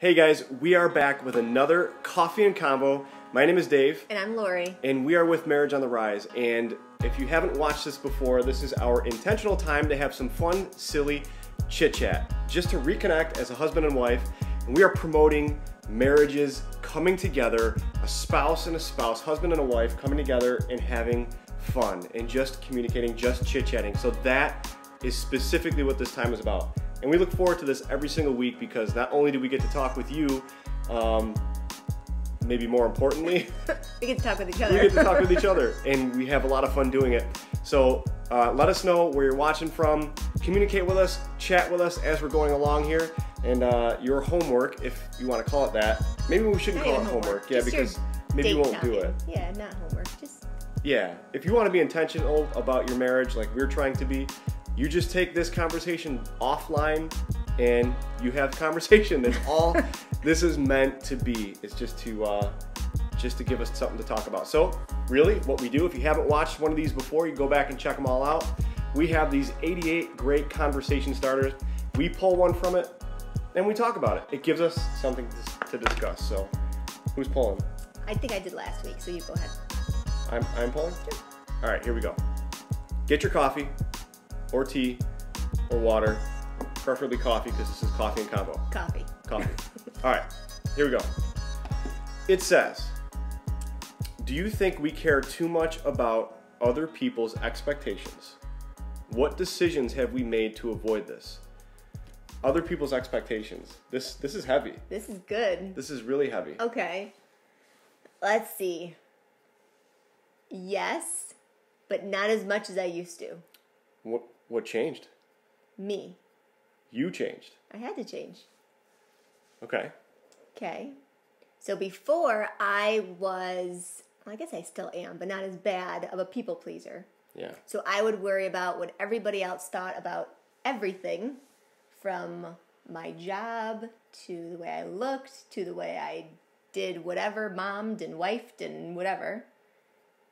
Hey guys, we are back with another Coffee and Convo. My name is Dave. And I'm Lori. And we are with Marriage on the Rise. And if you haven't watched this before, this is our intentional time to have some fun, silly chit-chat. Just to reconnect as a husband and wife. And we are promoting marriages coming together, a spouse and a spouse, husband and a wife coming together and having fun and just communicating, just chit-chatting. So that is specifically what this time is about. And we look forward to this every single week because not only do we get to talk with you, maybe more importantly, we get to talk with each other. We get to talk with each other, and we have a lot of fun doing it. So let us know where you're watching from. Communicate with us, chat with us as we're going along here. And your homework, if you want to call it that, maybe we shouldn't call it homework. Yeah, just because maybe we won't do it. Yeah, not homework. Yeah, if you want to be intentional about your marriage like we're trying to be, you just take this conversation offline and you have conversation. That's all this is meant to be. It's just to give us something to talk about. So really what we do, if you haven't watched one of these before, you go back and check them all out. We have these 88 great conversation starters. We pull one from it and we talk about it. It gives us something to discuss. So who's pulling? I think I did last week, so you go ahead. I'm pulling? Sure. All right, here we go. Get your coffee or tea or water, preferably coffee because this is Coffee and Convo. Coffee. All right, here we go. It says, do you think we care too much about other people's expectations? What decisions have we made to avoid this? Other people's expectations. This is heavy. This is good. This is really heavy. Okay. Let's see. Yes, but not as much as I used to. What changed? Me. You changed. I had to change. Okay. Okay. So before I was, I guess I still am, but not as bad of a people pleaser. Yeah. So I would worry about what everybody else thought about everything, from my job to the way I looked to the way I did whatever, mommed and wifed and whatever.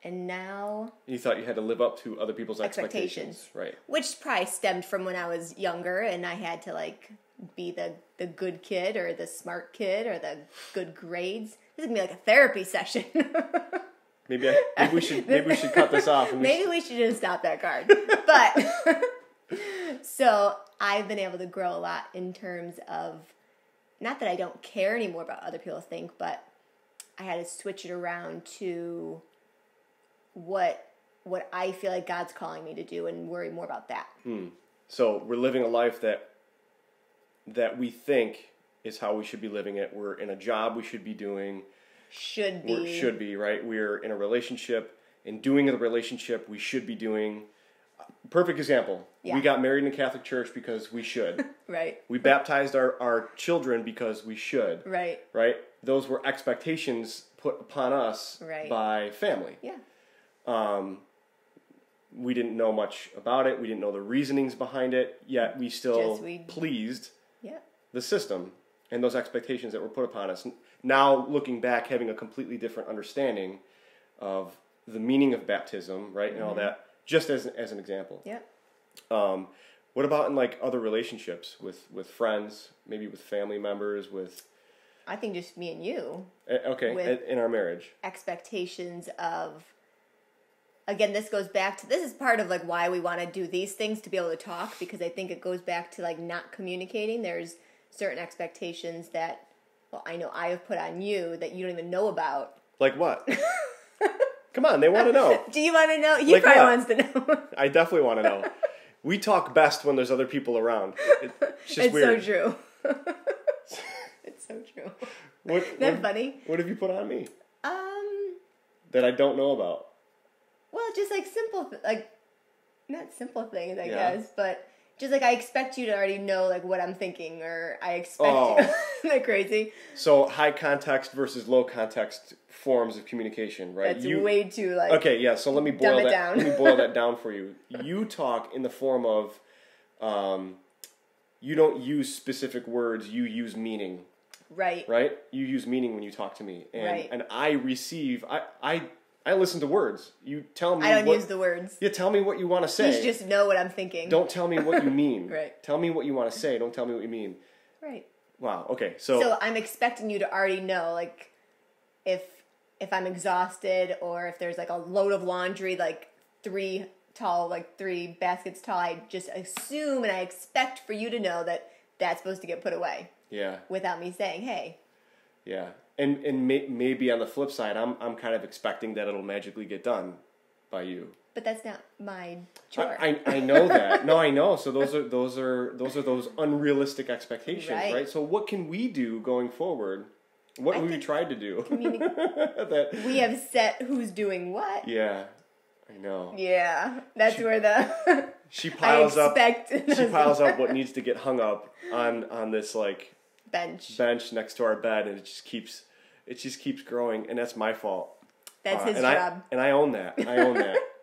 And now... You thought you had to live up to other people's expectations. Right. Which probably stemmed from when I was younger and I had to be the good kid or the smart kid or the good grades. This is going to be like a therapy session. Maybe we should cut this off. Maybe we should just stop that card. But, so I've been able to grow a lot in terms of, not that I don't care anymore about what other people think, but I had to switch it around to what I feel like God's calling me to do and worry more about that. So we're living a life that we think is how we should be living it. We're in a job we should be doing. Should be, right? We're in a relationship, and doing the relationship we should be doing. Perfect example. Yeah. We got married in a Catholic church because we should. Right. We baptized our children because we should. Right. Right? Those were expectations put upon us by family. Yeah. We didn't know much about it. We didn't know the reasonings behind it, yet we still pleased the system and those expectations that were put upon us. Now, looking back, having a completely different understanding of the meaning of baptism, right, and all that, just as an example. Yeah. What about in other relationships with friends, maybe with family members, with... I think just me and you. Okay, in our marriage. Expectations of... Again, this goes back to, this is part of why we want to do these things, to be able to talk, because I think it goes back to not communicating. There's certain expectations that, I know I have put on you that you don't even know about. Like what? Come on, they want to know. Do you want to know? He probably wants to know. I definitely want to know. We talk best when there's other people around. It's just weird. It's so true. It's so true. Isn't that funny? What have you put on me? That I don't know about. Well, just simple, not simple things, I guess, but just I expect you to already know what I'm thinking, or I expect you. Isn't that crazy? So high context versus low context forms of communication, right? That's way too Okay, yeah. So let me boil that down. Let me boil that down for you. You talk in the form of, you don't use specific words. You use meaning. Right. Right. You use meaning when you talk to me, and I receive. I listen to words. You tell me. I don't use the words. You tell me what you want to say. You should just know what I'm thinking. Don't tell me what you mean. Right. Tell me what you want to say. Don't tell me what you mean. Right. Wow. Okay. So I'm expecting you to already know, like, if I'm exhausted or if there's like a load of laundry, like 3 baskets tall, I just assume and I expect for you to know that that's supposed to get put away. Yeah. Without me saying, hey. Yeah. And maybe on the flip side, I'm kind of expecting that it'll magically get done by you. But that's not my chore. I know that. No, I know. So those are those unrealistic expectations, right? So what can we do going forward? What have we tried to do? We have set who's doing what. Yeah, I know. Yeah, that's where the she piles up what needs to get hung up on this like bench next to our bed, and it just keeps growing, and that's my fault. That's his job. And I own that.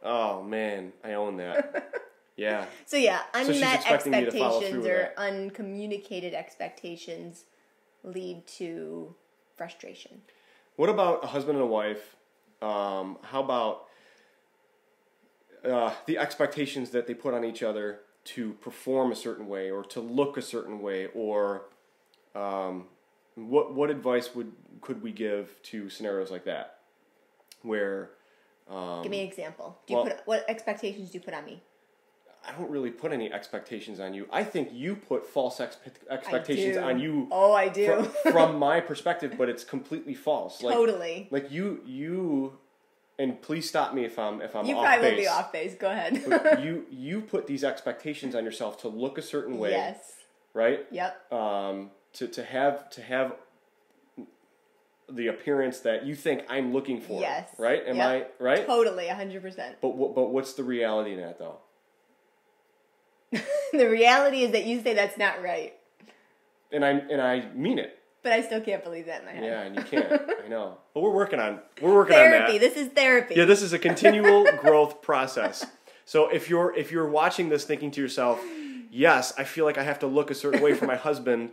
Oh man, I own that. Yeah. So yeah, unmet expectations or uncommunicated expectations lead to frustration. What about a husband and a wife? How about the expectations that they put on each other to perform a certain way or to look a certain way, or what advice could we give to scenarios like that? Where give me an example. What expectations do you put on me? I don't really put any expectations on you. I think you put false expectations on you. Oh, I do. From my perspective, but it's completely false. Totally. Like you, and please stop me if I'm off base. You probably will be off base. Go ahead. But you put these expectations on yourself to look a certain way. Yes. Right. Yep. To have the appearance that you think I'm looking for. Yes. Right. Am I right? Totally, 100%. But what's the reality in that though? The reality is that you say that's not right. And I mean it. But I still can't believe that in my head. Yeah, and you can't. I know. But we're working on therapy. on that. This is therapy. Yeah, this is a continual growth process. So if you're watching this thinking to yourself, yes, I feel like I have to look a certain way for my husband,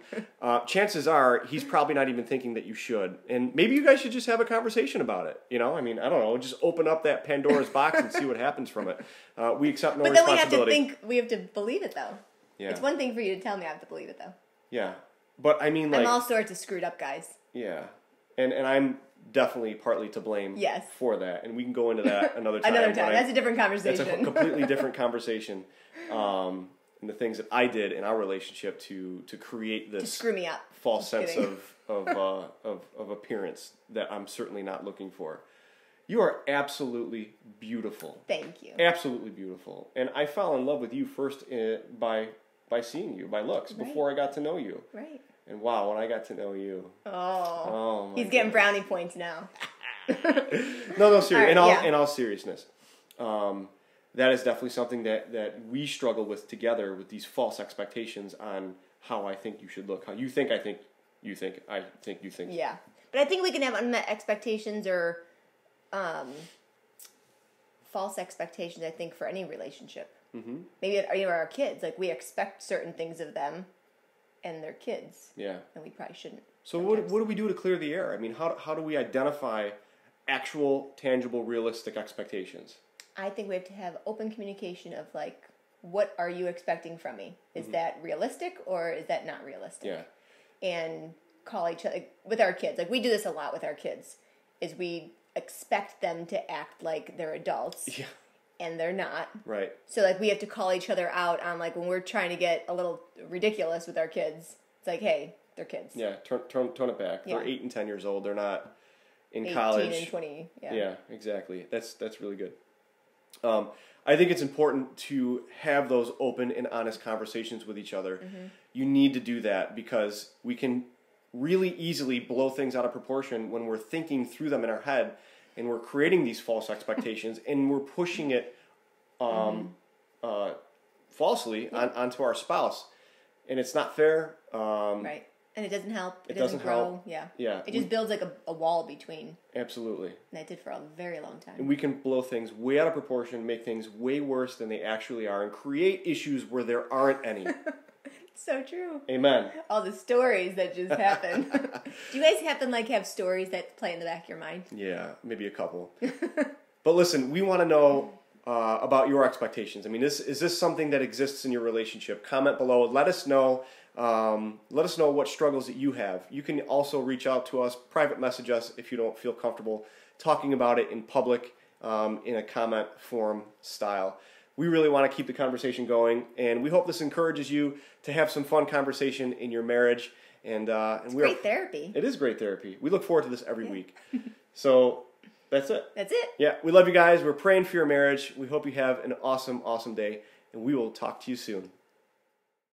chances are he's probably not even thinking that you should. And maybe you guys should just have a conversation about it. You know, I mean, I don't know, just open up that Pandora's box and see what happens from it. We accept no responsibility. But then we have to believe it, though. Yeah. It's one thing for you to tell me I have to believe it, though. Yeah. But I mean, like, I'm all sorts of screwed up, guys. Yeah. And I'm definitely partly to blame for that. And we can go into that another time. That's a different conversation. That's a completely different conversation. And the things that I did in our relationship to create this to screw me up. False sense of appearance that I'm certainly not looking for. You are absolutely beautiful. Thank you. Absolutely beautiful. And I fell in love with you first by seeing you, by looks, before I got to know you. Right. And wow, when I got to know you. Oh my he's getting brownie points now. No, seriously. Right, in all seriousness. That is definitely something that we struggle with together, with these false expectations on how I think you should look, how you think I think you think, I think you think. Yeah. But I think we can have unmet expectations or false expectations, I think, for any relationship. Mm-hmm. Maybe our kids. Like, we expect certain things of them, and they're kids. Yeah. And we probably shouldn't. So what do we do to clear the air? I mean, how do we identify actual, tangible, realistic expectations? I think we have to have open communication of, like, what are you expecting from me? Is that realistic or is that not realistic? Yeah. And call each other, with our kids. Like, we do this a lot with our kids, is we expect them to act like they're adults. Yeah. And they're not. Right. So, like, we have to call each other out on, like, when we're trying to get a little ridiculous with our kids. It's like, hey, they're kids. Yeah, tone it back. Yeah. They're 8 and 10 years old. They're not in 18 college. 18 and 20. Yeah. Yeah, exactly. That's really good. I think it's important to have those open and honest conversations with each other. Mm-hmm. You need to do that because we can really easily blow things out of proportion when we're thinking through them in our head and we're creating these false expectations and we're pushing it falsely onto our spouse. And it's not fair. Right. And it doesn't help. It doesn't grow. Help. Yeah. Yeah. It just builds like a wall between. Absolutely. And it did for a very long time. And we can blow things way out of proportion, make things way worse than they actually are, and create issues where there aren't any. So true. Amen. All the stories that just happen. Do you guys have stories that play in the back of your mind? Yeah, maybe a couple. But listen, we want to know about your expectations. I mean, is this something that exists in your relationship? Comment below. Let us know. Let us know what struggles that you have. You can also reach out to us, private message us if you don't feel comfortable talking about it in public in a comment form style. We really want to keep the conversation going, and we hope this encourages you to have some fun conversation in your marriage. And it's great therapy. It is great therapy. We look forward to this every week. So that's it. That's it. Yeah, we love you guys. We're praying for your marriage. We hope you have an awesome, awesome day, and we will talk to you soon.